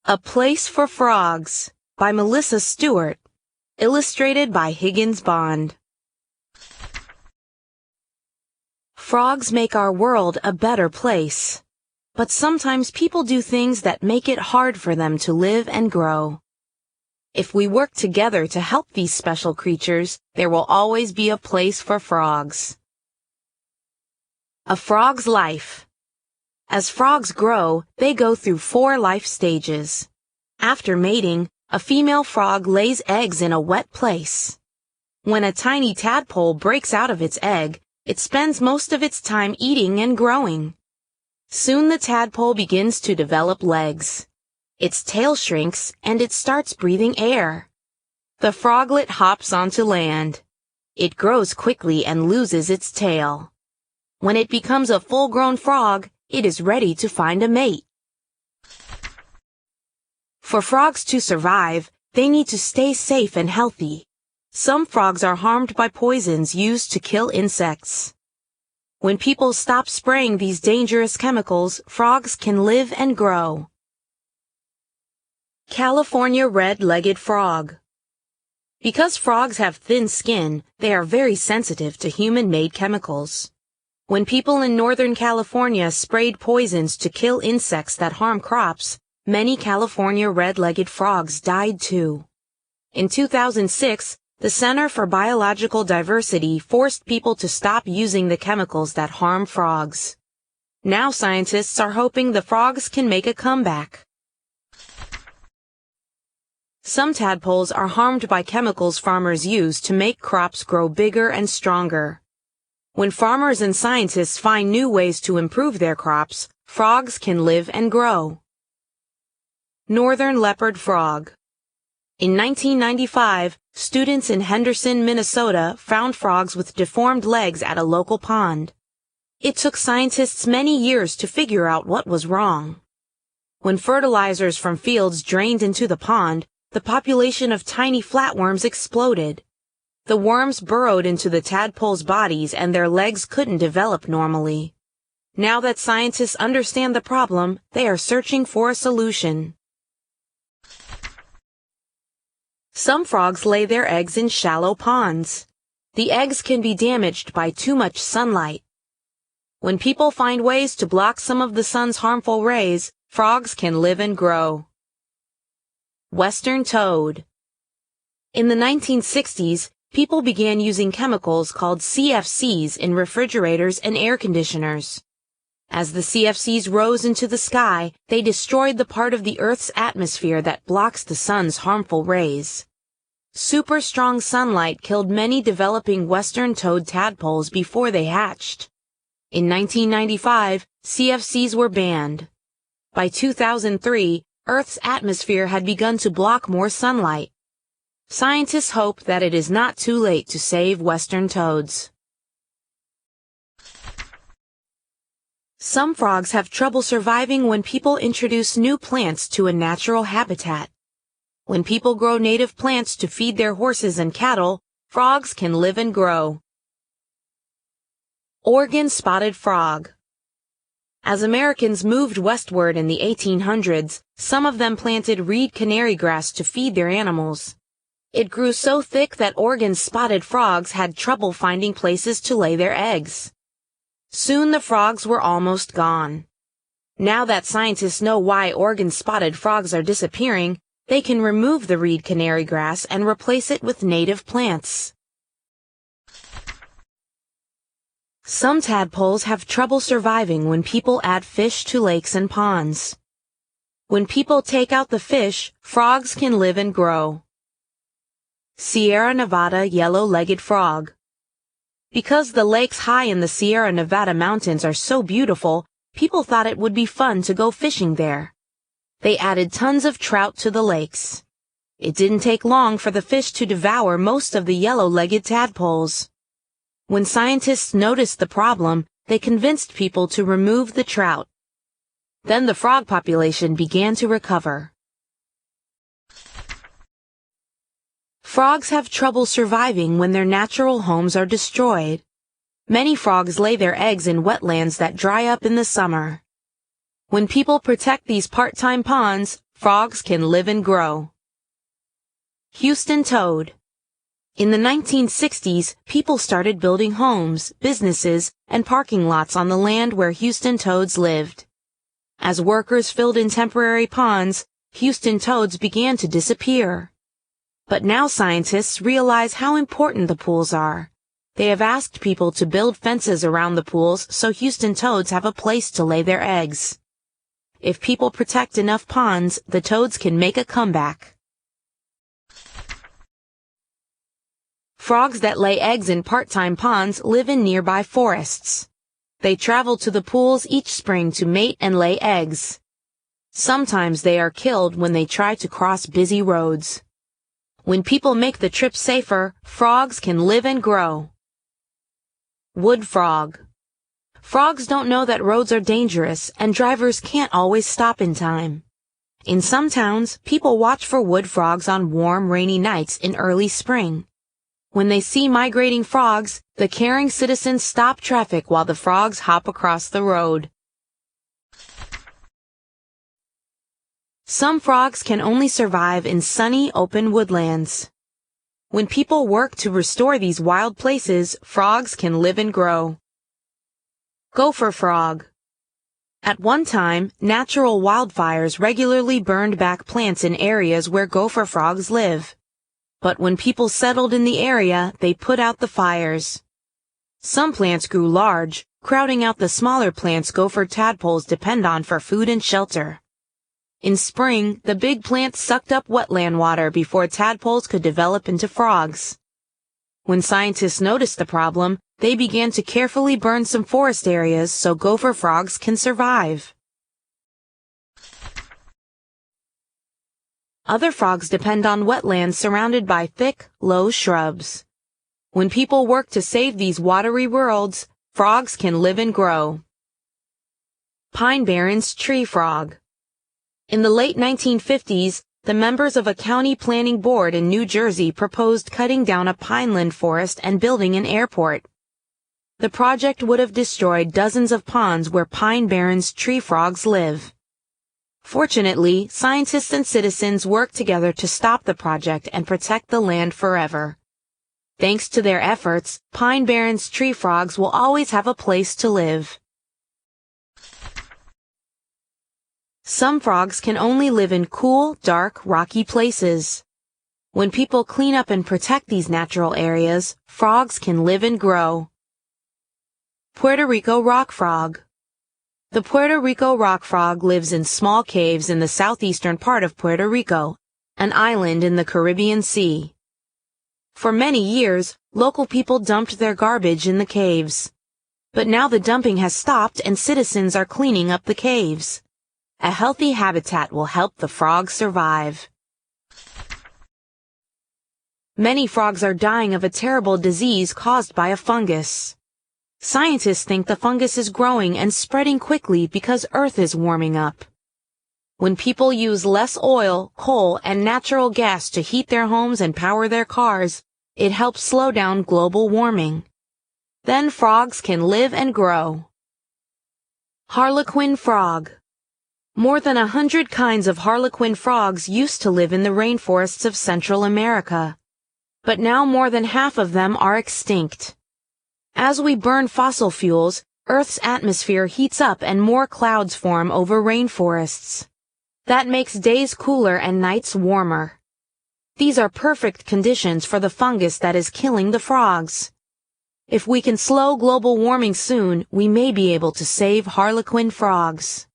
A Place for Frogs by Melissa Stewart. Illustrated by Higgins Bond. Frogs make our world a better place. But sometimes people do things that make it hard for them to live and grow. If we work together to help these special creatures, there will always be a place for frogs. A frog's life. As frogs grow, they go through 4 life stages. After mating, a female frog lays eggs in a wet place. When a tiny tadpole breaks out of its egg, it spends most of its time eating and growing. Soon the tadpole begins to develop legs. Its tail shrinks and it starts breathing air. The froglet hops onto land. It grows quickly and loses its tail. When it becomes a full-grown frog, it is ready to find a mate. For frogs to survive, they need to stay safe and healthy. Some frogs are harmed by poisons used to kill insects. When people stop spraying these dangerous chemicals, frogs can live and grow. California red-legged frog. Because frogs have thin skin, they are very sensitive to human-made chemicals. When people in Northern California sprayed poisons to kill insects that harm crops, many California red-legged frogs died too. In 2006, the Center for Biological Diversity forced people to stop using the chemicals that harm frogs. Now scientists are hoping the frogs can make a comeback. Some tadpoles are harmed by chemicals farmers use to make crops grow bigger and stronger. When farmers and scientists find new ways to improve their crops, frogs can live and grow. Northern leopard frog. In 1995, students in Henderson, Minnesota found frogs with deformed legs at a local pond. It took scientists many years to figure out what was wrong. When fertilizers from fields drained into the pond, the population of tiny flatworms exploded. The worms burrowed into the tadpoles' bodies and their legs couldn't develop normally. Now that scientists understand the problem, they are searching for a solution. Some frogs lay their eggs in shallow ponds. The eggs can be damaged by too much sunlight. When people find ways to block some of the sun's harmful rays, frogs can live and grow. Western toad. In the 1960s, people began using chemicals called CFCs in refrigerators and air conditioners. As the CFCs rose into the sky, they destroyed the part of the Earth's atmosphere that blocks the sun's harmful rays. Super strong sunlight killed many developing western toad tadpoles before they hatched. In 1995, CFCs were banned. By 2003, Earth's atmosphere had begun to block more sunlight. Scientists hope that it is not too late to save western toads. Some frogs have trouble surviving when people introduce new plants to a natural habitat. When people grow native plants to feed their horses and cattle, frogs can live and grow. Oregon spotted frog. As Americans moved westward in the 1800s, some of them planted reed canary grass to feed their animals. It grew so thick that Oregon's spotted frogs had trouble finding places to lay their eggs. Soon the frogs were almost gone. Now that scientists know why Oregon's spotted frogs are disappearing, they can remove the reed canary grass and replace it with native plants. Some tadpoles have trouble surviving when people add fish to lakes and ponds. When people take out the fish, frogs can live and grow. Sierra Nevada yellow-legged frog. Because the lakes high in the Sierra Nevada mountains are so beautiful, people thought it would be fun to go fishing there. They added tons of trout to the lakes. It didn't take long for the fish to devour most of the yellow-legged tadpoles. When scientists noticed the problem, they convinced people to remove the trout. Then the frog population began to recover. Frogs have trouble surviving when their natural homes are destroyed. Many frogs lay their eggs in wetlands that dry up in the summer. When people protect these part-time ponds, frogs can live and grow. Houston toad. In the 1960s, people started building homes, businesses, and parking lots on the land where Houston toads lived. As workers filled in temporary ponds, Houston toads began to disappear. But now scientists realize how important the pools are. They have asked people to build fences around the pools so Houston toads have a place to lay their eggs. If people protect enough ponds, the toads can make a comeback. Frogs that lay eggs in part-time ponds live in nearby forests. They travel to the pools each spring to mate and lay eggs. Sometimes they are killed when they try to cross busy roads. When people make the trip safer, frogs can live and grow. Wood frog. Frogs don't know that roads are dangerous and drivers can't always stop in time. In some towns, people watch for wood frogs on warm, rainy nights in early spring. When they see migrating frogs, the caring citizens stop traffic while the frogs hop across the road. Some frogs can only survive in sunny, open woodlands. When people work to restore these wild places, frogs can live and grow. Gopher frog. At one time, natural wildfires regularly burned back plants in areas where gopher frogs live. But when people settled in the area, they put out the fires. Some plants grew large, crowding out the smaller plants gopher tadpoles depend on for food and shelter. In spring, the big plants sucked up wetland water before tadpoles could develop into frogs. When scientists noticed the problem, they began to carefully burn some forest areas so gopher frogs can survive. Other frogs depend on wetlands surrounded by thick, low shrubs. When people work to save these watery worlds, frogs can live and grow. Pine Barrens tree frog. In the late 1950s, the members of a county planning board in New Jersey proposed cutting down a pineland forest and building an airport. The project would have destroyed dozens of ponds where Pine Barrens tree frogs live. Fortunately, scientists and citizens worked together to stop the project and protect the land forever. Thanks to their efforts, Pine Barrens tree frogs will always have a place to live. Some frogs can only live in cool, dark, rocky places. When people clean up and protect these natural areas, frogs can live and grow. Puerto Rico rock frog. The Puerto Rico rock frog lives in small caves in the southeastern part of Puerto Rico, an island in the Caribbean Sea. For many years, local people dumped their garbage in the caves. But now the dumping has stopped and citizens are cleaning up the caves. A healthy habitat will help the frogs survive. Many frogs are dying of a terrible disease caused by a fungus. Scientists think the fungus is growing and spreading quickly because Earth is warming up. When people use less oil, coal, and natural gas to heat their homes and power their cars, it helps slow down global warming. Then frogs can live and grow. Harlequin frog. More than 100 kinds of harlequin frogs used to live in the rainforests of Central America. But now more than half of them are extinct. As we burn fossil fuels, Earth's atmosphere heats up and more clouds form over rainforests. That makes days cooler and nights warmer. These are perfect conditions for the fungus that is killing the frogs. If we can slow global warming soon, we may be able to save harlequin frogs.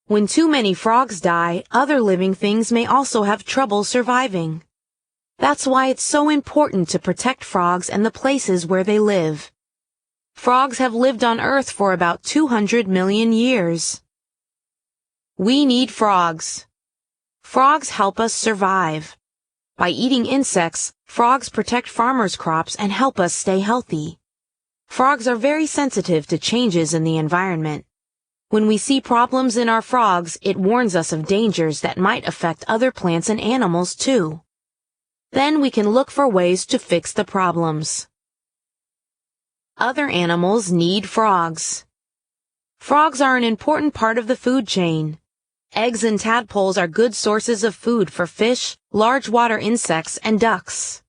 When too many frogs die, other living things may also have trouble surviving. That's why it's so important to protect frogs and the places where they live. Frogs have lived on Earth for about 200 million years. We need frogs. Frogs help us survive. By eating insects, frogs protect farmers' crops and help us stay healthy. Frogs are very sensitive to changes in the environment. When we see problems in our frogs, it warns us of dangers that might affect other plants and animals too. Then we can look for ways to fix the problems. Other animals need frogs. Frogs are an important part of the food chain. Eggs and tadpoles are good sources of food for fish, large water insects, and ducks.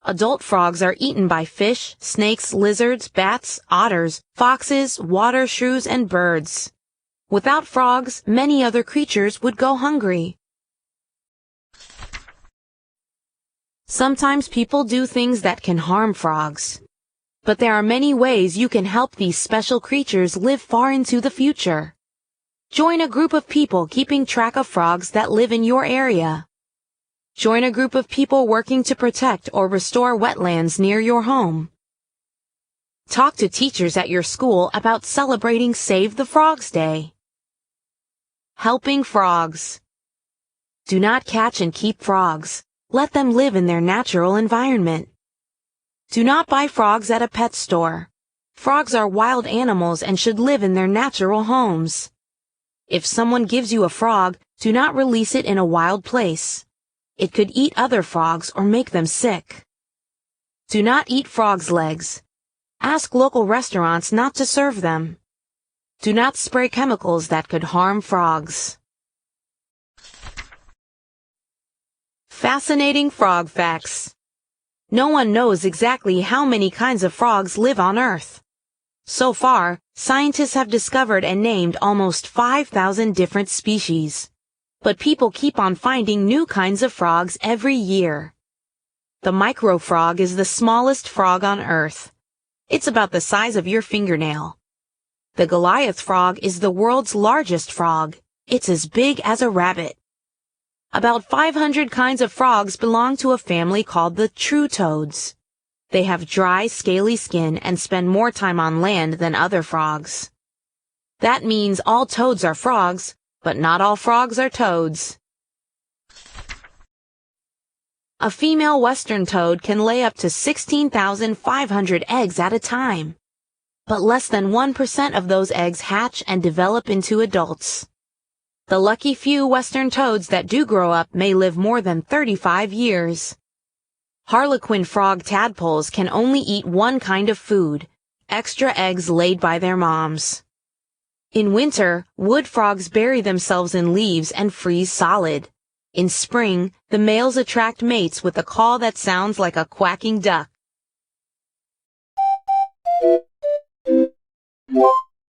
Adult frogs are eaten by fish, snakes, lizards, bats, otters, foxes, water shrews, and birds. Without frogs, many other creatures would go hungry. Sometimes people do things that can harm frogs. But there are many ways you can help these special creatures live far into the future. Join a group of people keeping track of frogs that live in your area. Join a group of people working to protect or restore wetlands near your home. Talk to teachers at your school about celebrating Save the Frogs Day. Helping frogs. Do not catch and keep frogs. Let them live in their natural environment. Do not buy frogs at a pet store. Frogs are wild animals and should live in their natural homes. If someone gives you a frog, do not release it in a wild place. It could eat other frogs or make them sick. Do not eat frogs' legs. Ask local restaurants not to serve them. Do not spray chemicals that could harm frogs. Fascinating frog facts. No one knows exactly how many kinds of frogs live on Earth. So far, scientists have discovered and named almost 5,000 different species. But people keep on finding new kinds of frogs every year. The microfrog is the smallest frog on Earth. It's about the size of your fingernail. The Goliath frog is the world's largest frog. It's as big as a rabbit. About 500 kinds of frogs belong to a family called the true toads. They have dry, scaly skin and spend more time on land than other frogs. That means all toads are frogs, but not all frogs are toads. A female western toad can lay up to 16,500 eggs at a time. But less than 1% of those eggs hatch and develop into adults. The lucky few western toads that do grow up may live more than 35 years. Harlequin frog tadpoles can only eat one kind of food, extra eggs laid by their moms. In winter, wood frogs bury themselves in leaves and freeze solid. In spring, the males attract mates with a call that sounds like a quacking duck.